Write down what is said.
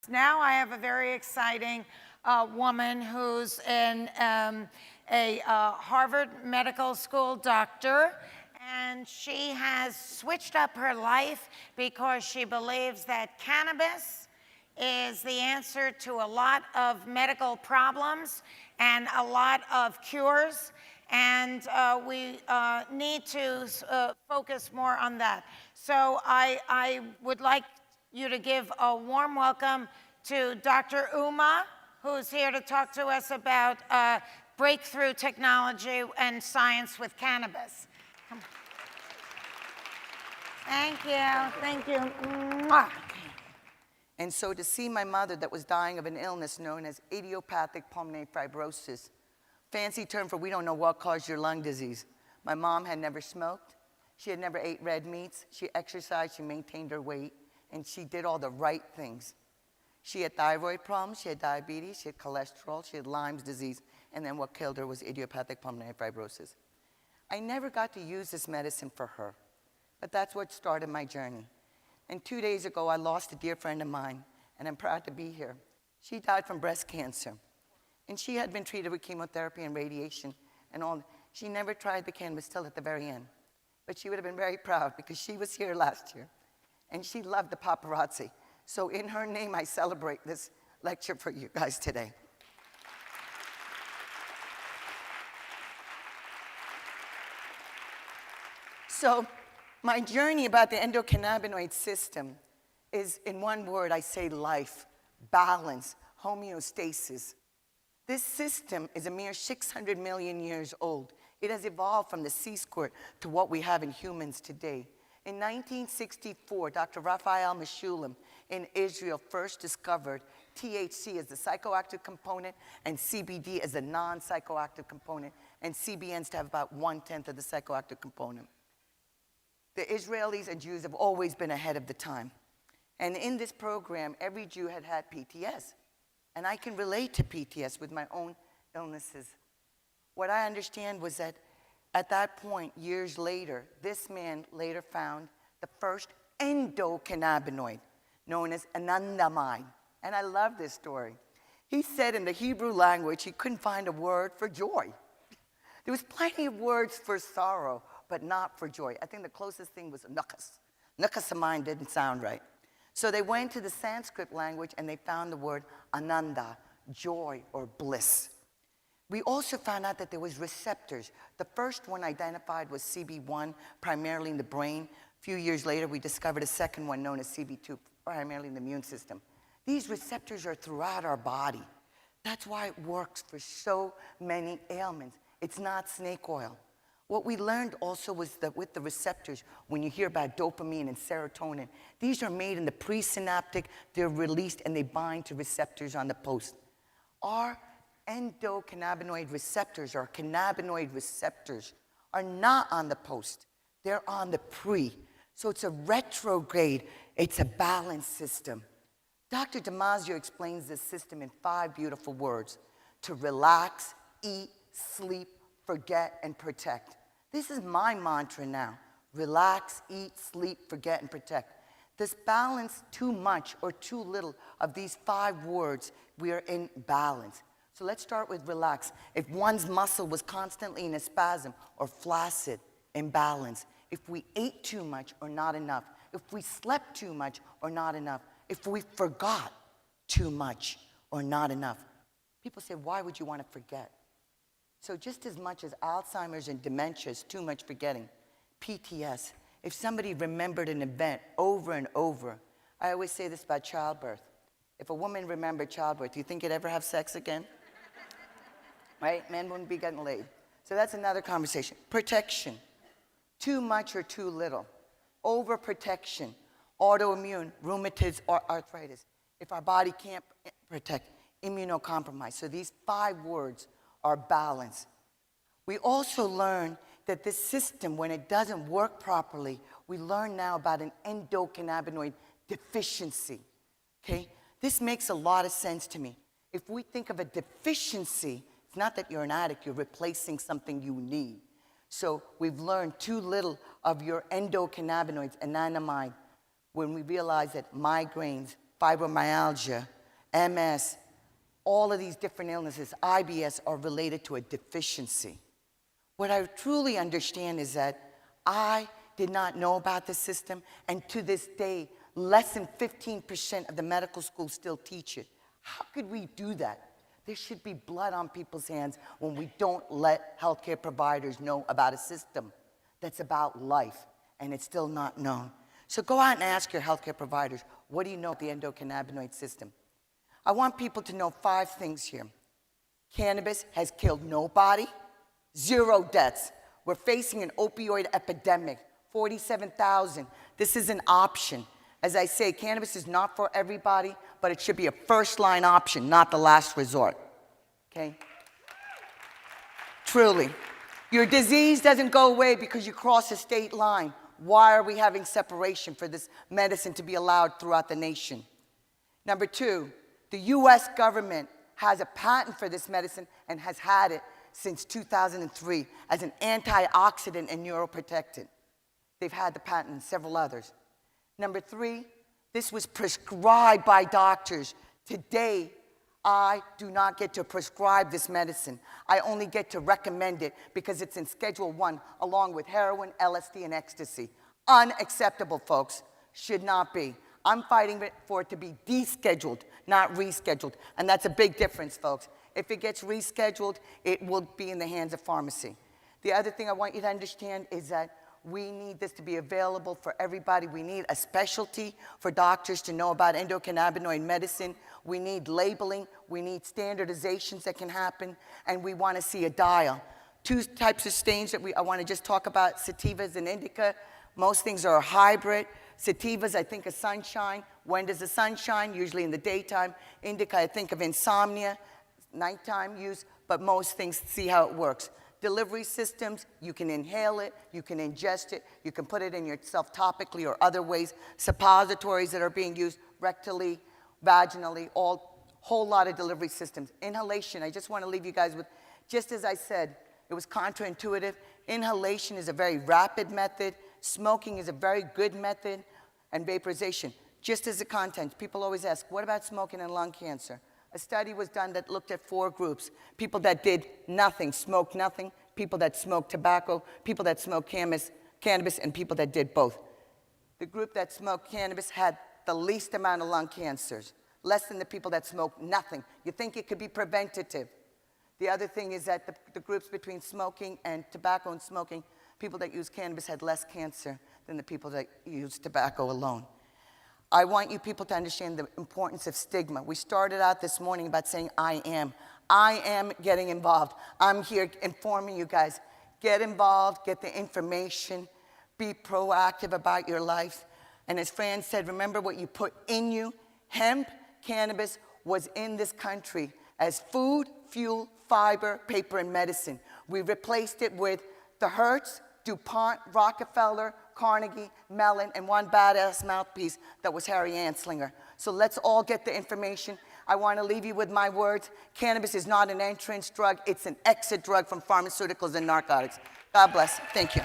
Now I have a very exciting woman who's a Harvard Medical School doctor, and she has switched up her life because she believes that cannabis is the answer to a lot of medical problems and a lot of cures, and we need to focus more on that. So I would like you to give a warm welcome to Dr. Uma, who's here to talk to us about breakthrough technology and science with cannabis. Come. Thank you, thank you. Mwah. And so to see my mother that was dying of an illness known as idiopathic pulmonary fibrosis, fancy term for we don't know what caused your lung disease. My mom had never smoked. She had never ate red meats. She exercised, she maintained her weight, and she did all the right things. She had thyroid problems, she had diabetes, she had cholesterol, she had Lyme's disease, and then what killed her was idiopathic pulmonary fibrosis. I never got to use this medicine for her, but that's what started my journey. And 2 days ago, I lost a dear friend of mine, and I'm proud to be here. She died from breast cancer, and she had been treated with chemotherapy and radiation and all. She never tried the cannabis till at the very end, but she would have been very proud because she was here last year, and she loved the paparazzi. So in her name, I celebrate this lecture for you guys today. So my journey about the endocannabinoid system is, in one word, I say life, balance, homeostasis. This system is a mere 600 million years old. It has evolved from the sea squirt to what we have in humans today. In 1964, Dr. Raphael Mechoulam in Israel first discovered THC as the psychoactive component and CBD as the non-psychoactive component, and CBNs to have about 1/10 of the psychoactive component. The Israelis and Jews have always been ahead of the time. And in this program, every Jew had had PTS. And I can relate to PTS with my own illnesses. What I understand was that at that point, years later, this man later found the first endocannabinoid, known as anandamide. And I love this story. He said in the Hebrew language he couldn't find a word for joy. There was plenty of words for sorrow, but not for joy. I think the closest thing was nukas. Nukasamine didn't sound right. So they went to the Sanskrit language and they found the word ananda, joy or bliss. We also found out that there was receptors. The first one identified was CB1, primarily in the brain. A few years later, we discovered a second one known as CB2, primarily in the immune system. These receptors are throughout our body. That's why it works for so many ailments. It's not snake oil. What we learned also was that with the receptors, when you hear about dopamine and serotonin, these are made in the presynaptic, they're released, and they bind to receptors on the post. Our endocannabinoid receptors, or cannabinoid receptors, are not on the post. They're on the pre. So it's a retrograde. It's a balanced system. Dr. Damasio explains this system in 5 beautiful words: to relax, eat, sleep, forget, and protect. This is my mantra now. Relax, eat, sleep, forget, and protect. This balance, too much or too little of these 5 words, we are in balance. So let's start with relax. If one's muscle was constantly in a spasm or flaccid, imbalance. If we ate too much or not enough. If we slept too much or not enough. If we forgot too much or not enough. People say, why would you want to forget? So just as much as Alzheimer's and dementia is too much forgetting, PTS, if somebody remembered an event over and over, I always say this about childbirth. If a woman remembered childbirth, do you think you'd ever have sex again? Right? Men wouldn't be getting laid. So that's another conversation. Protection. Too much or too little. Overprotection. Autoimmune, rheumatoid arthritis. If our body can't protect, immunocompromised. So these 5 words are balance. We also learn that this system, when it doesn't work properly, we learn now about an endocannabinoid deficiency. Okay? This makes a lot of sense to me. If we think of a deficiency, it's not that you're an addict, you're replacing something you need. So we've learned too little of your endocannabinoids, anandamide, when we realize that migraines, fibromyalgia, MS, all of these different illnesses, IBS, are related to a deficiency. What I truly understand is that I did not know about this system, and to this day, less than 15% of the medical schools still teach it. How could we do that? There should be blood on people's hands when we don't let healthcare providers know about a system that's about life, and it's still not known. So go out and ask your healthcare providers, what do you know about the endocannabinoid system? I want people to know 5 things here. Cannabis has killed nobody, 0 deaths. We're facing an opioid epidemic, 47,000. This is an option. As I say, cannabis is not for everybody, but it should be a first-line option, not the last resort, okay? Truly. Your disease doesn't go away because you cross a state line. Why are we having separation for this medicine to be allowed throughout the nation? Number 2, the US government has a patent for this medicine and has had it since 2003 as an antioxidant and neuroprotectant. They've had the patent and several others. Number 3, this was prescribed by doctors. Today, I do not get to prescribe this medicine. I only get to recommend it because it's in Schedule 1 along with heroin, LSD, and ecstasy. Unacceptable, folks. Should not be. I'm fighting for it to be descheduled, not rescheduled. And that's a big difference, folks. If it gets rescheduled, it will be in the hands of pharmacy. The other thing I want you to understand is that we need this to be available for everybody. We need a specialty for doctors to know about endocannabinoid medicine. We need labeling. We need standardizations that can happen. And we want to see a dial. 2 types of stains that I want to just talk about, sativas and indica. Most things are a hybrid. Sativas, I think of sunshine. When does the sun shine? Usually in the daytime. Indica, I think of insomnia, nighttime use, but most things, see how it works. Delivery systems, you can inhale it, you can ingest it, you can put it in yourself topically or other ways. Suppositories that are being used rectally, vaginally, whole lot of delivery systems. Inhalation, I just want to leave you guys with, just as I said, it was counterintuitive. Inhalation is a very rapid method. Smoking is a very good method, and vaporization. Just as the content, people always ask, what about smoking and lung cancer? A study was done that looked at 4 groups. People that did nothing, smoked nothing, people that smoked tobacco, people that smoked cannabis, and people that did both. The group that smoked cannabis had the least amount of lung cancers, less than the people that smoked nothing. You think it could be preventative. The other thing is that the groups between smoking and tobacco and smoking, people that use cannabis had less cancer than the people that use tobacco alone. I want you people to understand the importance of stigma. We started out this morning about saying, I am. I am getting involved. I'm here informing you guys. Get involved, get the information, be proactive about your life. And as Fran said, remember what you put in you. Hemp, cannabis was in this country as food, fuel, fiber, paper, and medicine. We replaced it with the Hertz, DuPont, Rockefeller, Carnegie, Mellon, and one badass mouthpiece that was Harry Anslinger. So let's all get the information. I want to leave you with my words. Cannabis is not an entrance drug. It's an exit drug from pharmaceuticals and narcotics. God bless. Thank you.